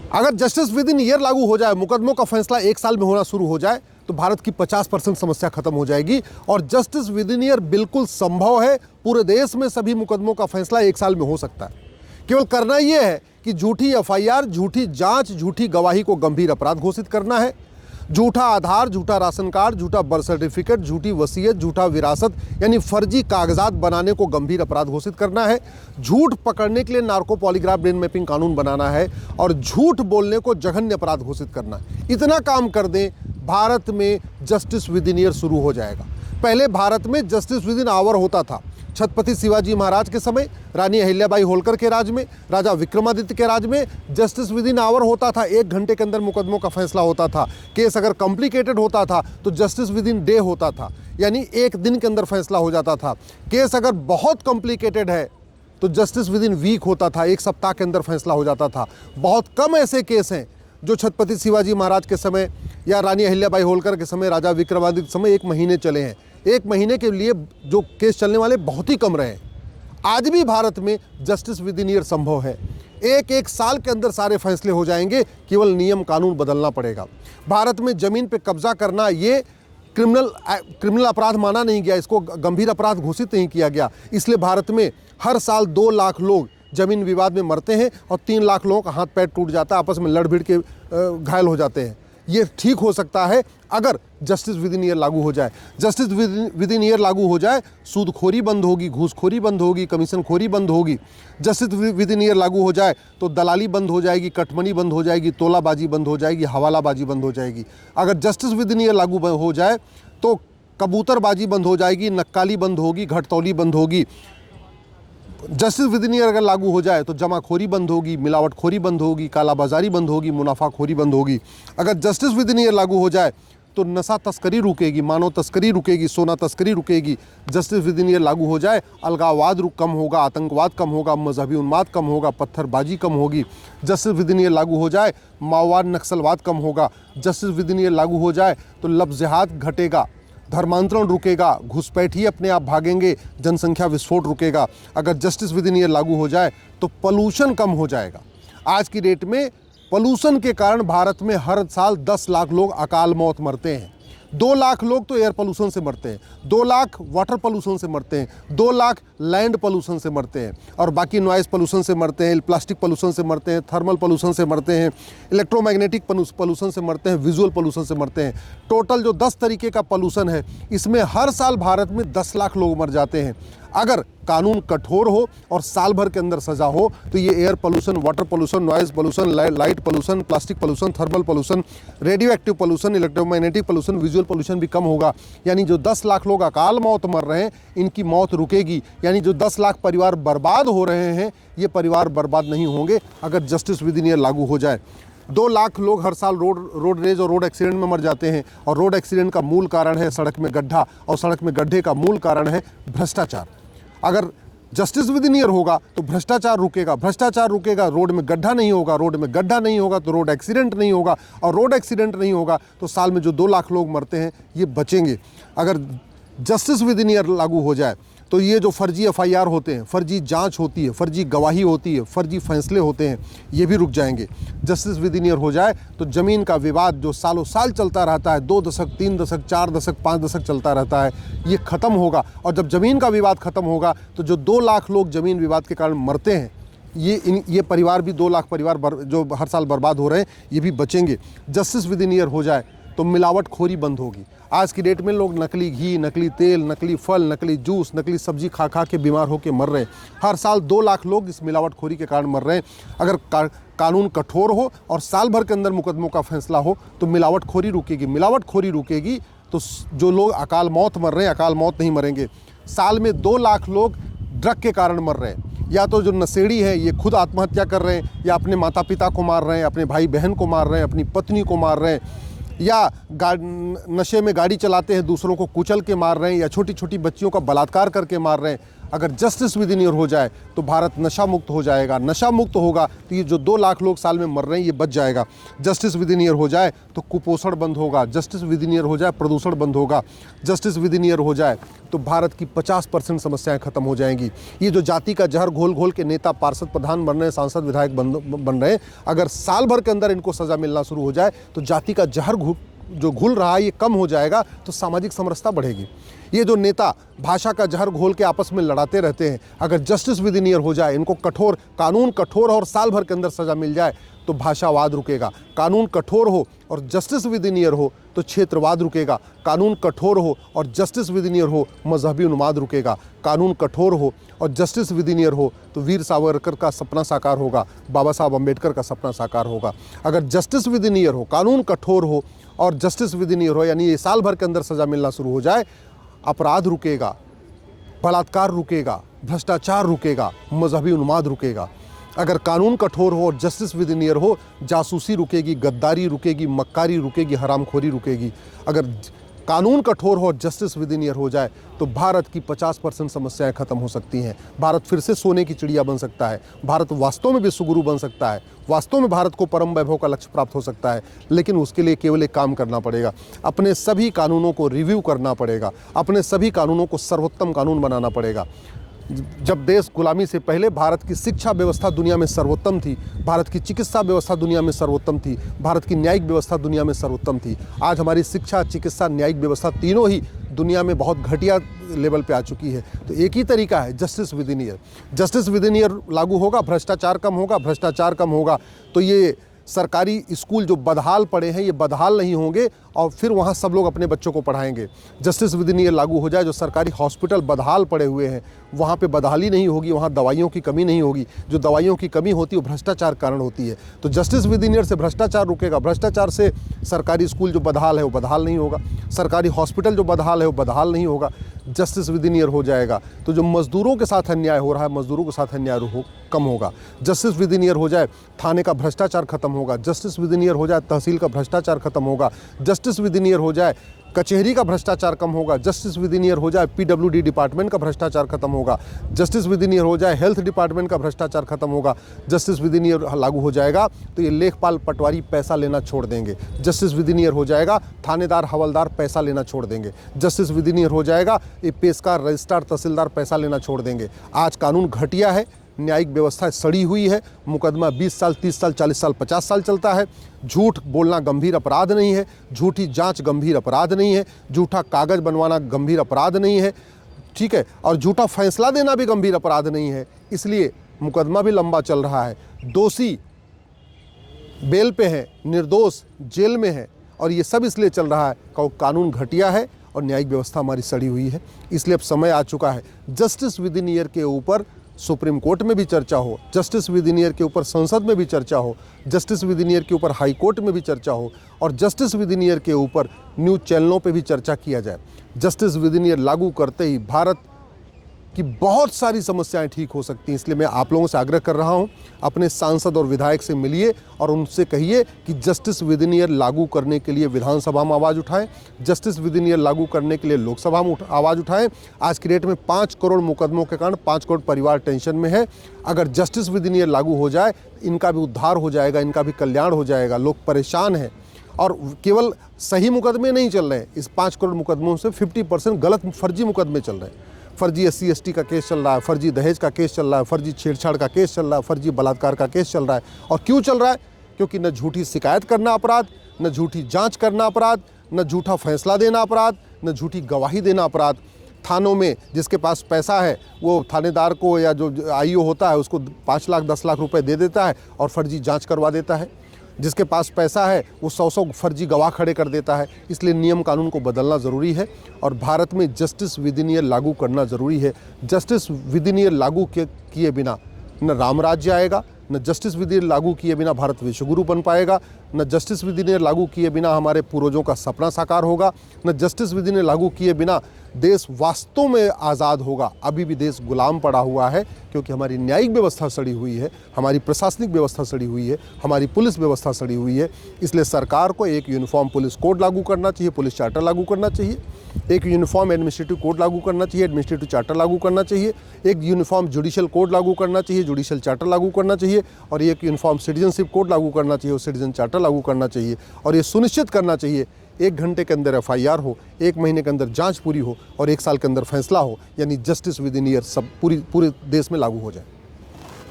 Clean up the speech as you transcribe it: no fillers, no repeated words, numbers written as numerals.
अगर justice with in year लागू हो जाए, मुकदमों का फैसला 1 साल में होना शुरू हो जाए, तो भारत की 50% समस्या खत्म हो जाएगी। और जस्टिस विद इन ईयर बिल्कुल संभव है। पूरे देश में सभी मुकदमों का फैसला 1 साल में हो सकता है। केवल करना यह है कि झूठी एफआईआर, झूठी जांच, झूठी गवाही को गंभीर अपराध घोषित करना है। झूठा आधार, झूठा राशन कार्ड, झूठा बर्थ सर्टिफिकेट, झूठी वसीयत, झूठा विरासत यानी फर्जी कागजात बनाने को गंभीर अपराध घोषित करना है। झूठ पकड़ने के लिए नार्को पॉलीग्राफ ब्रेन मैपिंग कानून बनाना है और झूठ बोलने को जघन्य अपराध घोषित करना है। इतना काम कर दें, भारत में जस्टिस विद इन ईयर शुरू हो जाएगा। पहले भारत में जस्टिस विद इन आवर होता था। छत्रपति शिवाजी महाराज के समय, रानी अहिल्याबाई होलकर के राज में, राजा विक्रमादित्य के राज में जस्टिस विद इन आवर होता था। 1 घंटे के अंदर मुकदमों का फैसला होता था। केस अगर कॉम्प्लिकेटेड होता था तो जस्टिस विद इन डे होता था, यानी 1 दिन के अंदर फैसला हो जाता था। केस अगर बहुत कॉम्प्लिकेटेड है तो जस्टिस विद इन वीक होता था, 1 सप्ताह के अंदर फैसला हो जाता था। बहुत कम ऐसे केस हैं जो छत्रपति शिवाजी महाराज के समय या रानी अहिल्याबाई होलकर के समय, राजा विक्रमादित्य के समय 1 महीने चले हैं। 1 महीने के लिए जो केस चलने वाले बहुत ही कम रहे हैं। आज भी भारत में जस्टिस विद इन ईयर संभव है। 1 साल के अंदर सारे फैसले हो जाएंगे, केवल नियम कानून बदलना पड़ेगा। भारत में ज़मीन पे कब्जा करना ये क्रिमिनल अपराध माना नहीं गया, इसको गंभीर अपराध घोषित नहीं किया गया। इसलिए भारत में हर साल 2 लाख लोग ज़मीन विवाद में मरते हैं और 3 लाख लोगों का हाथ पैर टूट जाता है, आपस में लड़ भिड़ के घायल हो जाते हैं। ये ठीक हो सकता है अगर जस्टिस विद इन ईयर लागू हो जाए। जस्टिस विद इन ईयर लागू हो जाए, सूदखोरी बंद होगी, घूसखोरी बंद होगी, कमीशनखोरी बंद होगी। जस्टिस विद इन ईयर लागू हो जाए तो दलाली बंद हो जाएगी, कटमनी बंद हो जाएगी, तोलाबाजी बंद हो जाएगी, हवालाबाजी बंद हो जाएगी। अगर जस्टिस विद इन ईयर लागू हो जाए तो कबूतरबाजी बंद हो जाएगी, नक्काली बंद होगी, घटतौली बंद होगी। जस्टिस विद इन ईयर अगर लागू हो जाए तो जमाखोरी बंद होगी, मिलावटखोरी बंद होगी, कालाबाजारी बंद होगी, मुनाफाखोरी बंद होगी। अगर जस्टिस विद इन ईयर लागू हो जाए तो नशा तस्करी रुकेगी, मानव तस्करी रुकेगी, सोना तस्करी रुकेगी। जस्टिस विद इन ईयर लागू हो जाए, अलगाववाद कम होगा, आतंकवाद कम होगा, मजहबी उन्माद कम होगा, पत्थरबाजी कम होगी। जस्टिस विद इन ईयर लागू हो जाए, माओवाद नक्सलवाद कम होगा। जस्टिस विद इन ईयर लागू हो जाए तो लफ्ज़-ए-जिहाद घटेगा, धर्मांतरण रुकेगा, घुसपैठी अपने आप भागेंगे, जनसंख्या विस्फोट रुकेगा। अगर जस्टिस विद इन ईयर लागू हो जाए तो पॉल्यूशन कम हो जाएगा। आज की डेट में पॉल्यूशन के कारण भारत में हर साल 10 लाख लोग अकाल मौत मरते हैं। 2 लाख लोग तो एयर पोल्यूशन से मरते हैं, 2 लाख वाटर पोल्यूशन से मरते हैं, 2 लाख लैंड पोल्यूशन से मरते हैं और बाकी नॉइज़ पोल्यूशन से मरते हैं, प्लास्टिक पोल्यूशन से मरते हैं, थर्मल पोल्यूशन से मरते हैं, इलेक्ट्रोमैग्नेटिक पोल्यूशन से मरते हैं, विजुअल पोल्यूशन से मरते हैं। टोटल जो 10 तरीके का पोल्यूशन है, इसमें हर साल भारत में 10 लाख लोग मर जाते हैं। अगर कानून कठोर हो और साल भर के अंदर सज़ा हो तो ये air pollution, water pollution, noise pollution, light pollution, plastic pollution, thermal pollution, radio active pollution, electromagnetic pollution, visual pollution भी कम होगा। यानी जो 10 लाख लोग अकाल मौत मर रहे हैं, इनकी मौत रुकेगी। यानी जो 10 लाख परिवार बर्बाद हो रहे हैं, ये परिवार बर्बाद नहीं होंगे अगर जस्टिस विद इन ईयर लागू हो जाए। 2 लाख लोग हर साल रोड रेज और रोड एक्सीडेंट में मर जाते हैं और रोड एक्सीडेंट का मूल कारण है सड़क में गड्ढा और सड़क में गड्ढे का मूल कारण है भ्रष्टाचार। अगर जस्टिस विद इन ईयर होगा तो भ्रष्टाचार रुकेगा, भ्रष्टाचार रुकेगा, रोड में गड्ढा नहीं होगा, रोड में गड्ढा नहीं होगा तो रोड एक्सीडेंट नहीं होगा और रोड एक्सीडेंट नहीं होगा तो साल में जो 2 लाख लोग मरते हैं ये बचेंगे। अगर जस्टिस विद इन ईयर लागू हो जाए तो ये जो फर्जी एफआईआर होते हैं, फर्जी जांच होती है, फर्जी गवाही होती है, फर्जी फैसले होते हैं, ये भी रुक जाएंगे। जस्टिस विद इन ईयर हो जाए तो ज़मीन का विवाद जो सालों साल चलता रहता है, 2 दशक, 3 दशक, 4 दशक, 5 दशक चलता रहता है, ये ख़त्म होगा। और जब ज़मीन का विवाद ख़त्म होगा तो जो 2 लाख लोग ज़मीन विवाद के कारण मरते हैं, ये परिवार भी 2 लाख परिवार जो हर साल बर्बाद हो रहे हैं, ये भी बचेंगे। जस्टिस विद इन ईयर हो जाए तो मिलावटखोरी बंद होगी। आज की डेट में लोग नकली घी, नकली तेल, नकली फल, नकली जूस, नकली सब्जी खा खा के बीमार होकर मर रहे हैं। हर साल 2 लाख लोग इस मिलावटखोरी के कारण मर रहे हैं। अगर कानून कठोर हो और साल भर के अंदर मुकदमों का फैसला हो तो मिलावटखोरी रुकेगी। मिलावटखोरी रुकेगी तो जो लोग अकाल मौत मर रहे हैं, अकाल मौत नहीं मरेंगे। साल में 2 लाख लोग ड्रग के कारण मर रहे हैं। या तो जो नशेड़ी है ये खुद आत्महत्या कर रहे हैं, या अपने माता पिता को मार रहे हैं, अपने भाई बहन को मार रहे हैं, अपनी पत्नी को मार रहे हैं, या नशे में गाड़ी चलाते हैं, दूसरों को कुचल के मार रहे हैं, या छोटी छोटी बच्चियों का बलात्कार करके मार रहे हैं। अगर जस्टिस विद इन ईयर हो जाए तो भारत नशा मुक्त हो जाएगा। नशा मुक्त होगा तो ये जो 2 लाख लोग साल में मर रहे हैं ये बच जाएगा। जस्टिस विद इन ईयर हो जाए तो कुपोषण बंद होगा। जस्टिस विद इन ईयर हो जाए प्रदूषण बंद होगा। जस्टिस विद इन ईयर हो जाए तो भारत की 50% समस्याएं खत्म हो जाएंगी। ये जो जाति का जहर घोल घोल के नेता पार्षद प्रधान बन रहे हैं, सांसद विधायक बन रहे हैं, अगर साल भर के अंदर इनको सजा मिलना शुरू हो जाए तो जाति का जहर जो घुल रहा है ये कम हो जाएगा, तो सामाजिक समरसता बढ़ेगी। ये जो नेता भाषा का जहर घोल के आपस में लड़ाते रहते हैं, अगर जस्टिस विद इन ईयर हो जाए, इनको कठोर कानून कठोर और साल भर के अंदर सजा मिल जाए तो भाषावाद रुकेगा। कानून कठोर हो और जस्टिस विद इन ईयर हो तो क्षेत्रवाद रुकेगा। कानून कठोर हो और जस्टिस विद इन ईयर हो मजहबी उन्माद रुकेगा। कानून कठोर हो और जस्टिस विद इन ईयर हो तो वीर सावरकर का सपना साकार होगा, बाबा साहब अम्बेडकर का सपना साकार होगा। अगर जस्टिस विद इन ईयर हो, कानून कठोर हो और जस्टिस विद इन ईयर हो, यानी ये साल भर के अंदर सजा मिलना शुरू हो जाए, अपराध रुकेगा, बलात्कार रुकेगा, भ्रष्टाचार रुकेगा, मजहबी उन्माद रुकेगा। अगर कानून कठोर हो और जस्टिस विद इन ईयर हो, जासूसी रुकेगी, गद्दारी रुकेगी, मक्कारी रुकेगी, हरामखोरी रुकेगी। अगर कानून कठोर हो और जस्टिस विद इन ईयर हो जाए तो भारत की 50% समस्याएं खत्म हो सकती हैं। भारत फिर से सोने की चिड़िया बन सकता है। भारत वास्तव में विश्वगुरु बन सकता है। वास्तव में भारत को परम वैभव का लक्ष्य प्राप्त हो सकता है। लेकिन उसके लिए केवल एक काम करना पड़ेगा, अपने सभी कानूनों को रिव्यू करना पड़ेगा, अपने सभी कानूनों को सर्वोत्तम कानून बनाना पड़ेगा। जब देश गुलामी से पहले भारत की शिक्षा व्यवस्था दुनिया में सर्वोत्तम थी, भारत की चिकित्सा व्यवस्था दुनिया में सर्वोत्तम थी, भारत की न्यायिक व्यवस्था दुनिया में सर्वोत्तम थी। आज हमारी शिक्षा, चिकित्सा, न्यायिक व्यवस्था तीनों ही दुनिया में बहुत घटिया लेवल पे आ चुकी है। तो एक ही तरीका है, justice with in year. Justice with in year लागू होगा, भ्रष्टाचार कम होगा, भ्रष्टाचार कम होगा तो ये सरकारी स्कूल जो बदहाल पड़े हैं ये बदहाल नहीं होंगे और फिर वहाँ सब लोग अपने बच्चों को पढ़ाएंगे। जस्टिस विद इन ईयर लागू हो जाए, जो सरकारी हॉस्पिटल बदहाल पड़े हुए हैं वहाँ पे बदहाली नहीं होगी, वहाँ दवाइयों की कमी नहीं होगी। जो दवाइयों की कमी होती है वो भ्रष्टाचार कारण होती है। तो जस्टिस विद इन ईयर से भ्रष्टाचार रुकेगा, भ्रष्टाचार से सरकारी स्कूल जो बदहाल है वो बदहाल नहीं होगा, सरकारी हॉस्पिटल जो बदहाल है वो बदहाल नहीं होगा। जस्टिस विद इन ईयर हो जाएगा तो जो मजदूरों के साथ अन्याय हो रहा है, मजदूरों के साथ अन्याय कम होगा। जस्टिस विद इन ईयर हो जाए, थाने का भ्रष्टाचार खत्म होगा। जस्टिस विद इन ईयर हो जाए, तहसील का भ्रष्टाचार खत्म होगा। जस्टिस विद इन ईयर हो जाए, कचहरी का भ्रष्टाचार कम होगा। जस्टिस विद इन ईयर हो जाए, PWD डिपार्टमेंट का भ्रष्टाचार खत्म होगा। जस्टिस विद इन ईयर हो जाए, हेल्थ डिपार्टमेंट का भ्रष्टाचार खत्म होगा। जस्टिस विद इन ईयर लागू हो जाएगा तो ये लेखपाल पटवारी पैसा लेना छोड़ देंगे। जस्टिस विद इन ईयर हो जाएगा, थानेदार हवलदार पैसा लेना छोड़ देंगे। जस्टिस विद इन ईयर हो जाएगा, ये पेशकार, रजिस्ट्रार, तहसीलदार पैसा लेना छोड़ देंगे। आज कानून घटिया है, न्यायिक व्यवस्था सड़ी हुई है, मुकदमा 20 साल, 30 साल, 40 साल, 50 साल चलता है। झूठ बोलना गंभीर अपराध नहीं है, झूठी जांच गंभीर अपराध नहीं है, झूठा कागज बनवाना गंभीर अपराध नहीं है, ठीक है, और झूठा फैसला देना भी गंभीर अपराध नहीं है। इसलिए मुकदमा भी लंबा चल रहा है, दोषी बेल पे है, निर्दोष जेल में है, और ये सब इसलिए चल रहा है कि कानून घटिया है और न्यायिक व्यवस्था हमारी सड़ी हुई है। इसलिए अब समय आ चुका है जस्टिस विद इन ईयर के ऊपर सुप्रीम कोर्ट में भी चर्चा हो, जस्टिस विद इन ईयर के ऊपर संसद में भी चर्चा हो, जस्टिस विद इन ईयर के ऊपर हाई कोर्ट में भी चर्चा हो, और जस्टिस विद इन ईयर के ऊपर न्यूज़ चैनलों पे भी चर्चा किया जाए। जस्टिस विद इन ईयर लागू करते ही भारत कि बहुत सारी समस्याएं ठीक हो सकती हैं। इसलिए मैं आप लोगों से आग्रह कर रहा हूं, अपने सांसद और विधायक से मिलिए और उनसे कहिए कि जस्टिस विद इन ईयर लागू करने के लिए विधानसभा में आवाज़ उठाएं, जस्टिस विद इन ईयर लागू करने के लिए लोकसभा में आवाज़ उठाएं। आज की डेट में 5 करोड़ मुकदमों के कारण 5 करोड़ परिवार टेंशन में है। अगर जस्टिस विद इन ईयर लागू हो जाए, इनका भी उद्धार हो जाएगा, इनका भी कल्याण हो जाएगा। लोग परेशान हैं और केवल सही मुकदमे नहीं चल रहे हैं, इस 5 करोड़ मुकदमों से 50% गलत फर्जी मुकदमे चल रहे हैं। फर्जी SC ST का केस चल रहा है, फर्जी दहेज का केस चल रहा है, फर्जी छेड़छाड़ का केस चल रहा है, फर्जी बलात्कार का केस चल रहा है। और क्यों चल रहा है? क्योंकि न झूठी शिकायत करना अपराध, न झूठी जांच करना अपराध, न झूठा फैसला देना अपराध, न झूठी गवाही देना अपराध। थानों में जिसके पास पैसा है वो थानेदार को या जो IO होता है उसको 5 लाख 10 लाख रुपए दे देता है और फर्जी जाँच करवा देता है। जिसके पास पैसा है वो 100 फर्जी गवाह खड़े कर देता है। इसलिए नियम कानून को बदलना ज़रूरी है और भारत में जस्टिस विद इन ईयर लागू करना ज़रूरी है। जस्टिस विद इन ईयर लागू किए बिना न राम राज्य आएगा, न जस्टिस विद इन ईयर लागू किए बिना भारत विश्वगुरु बन पाएगा, न जस्टिस विद इन ईयर लागू किए बिना हमारे पूर्वजों का सपना साकार होगा, न जस्टिस विद इन ईयर लागू किए बिना देश वास्तव में आज़ाद होगा। अभी भी देश गुलाम पड़ा हुआ है, क्योंकि हमारी न्यायिक व्यवस्था सड़ी हुई है, हमारी प्रशासनिक व्यवस्था सड़ी हुई है, हमारी पुलिस व्यवस्था सड़ी हुई है। इसलिए सरकार को एक यूनिफॉर्म पुलिस कोड लागू करना चाहिए, पुलिस चार्टर लागू करना चाहिए, एक यूनिफॉर्म एडमिनिस्ट्रेटिव कोड लागू करना चाहिए, एडमिनिस्ट्रेटिव चार्टर लागू करना चाहिए, एक यूनिफॉर्म जुडिशियल कोड लागू करना चाहिए, जुडिशियल चार्टर लागू करना चाहिए, और एक यूनिफॉर्म सिटीजनशिप कोड लागू करना चाहिए और सिटीजन चार्टर लागू करना चाहिए। और ये सुनिश्चित करना चाहिए 1 घंटे के अंदर FIR हो, 1 महीने के अंदर जांच पूरी हो और 1 साल के अंदर फैसला हो, यानी जस्टिस विद इन ईयर सब पूरे देश में लागू हो जाए।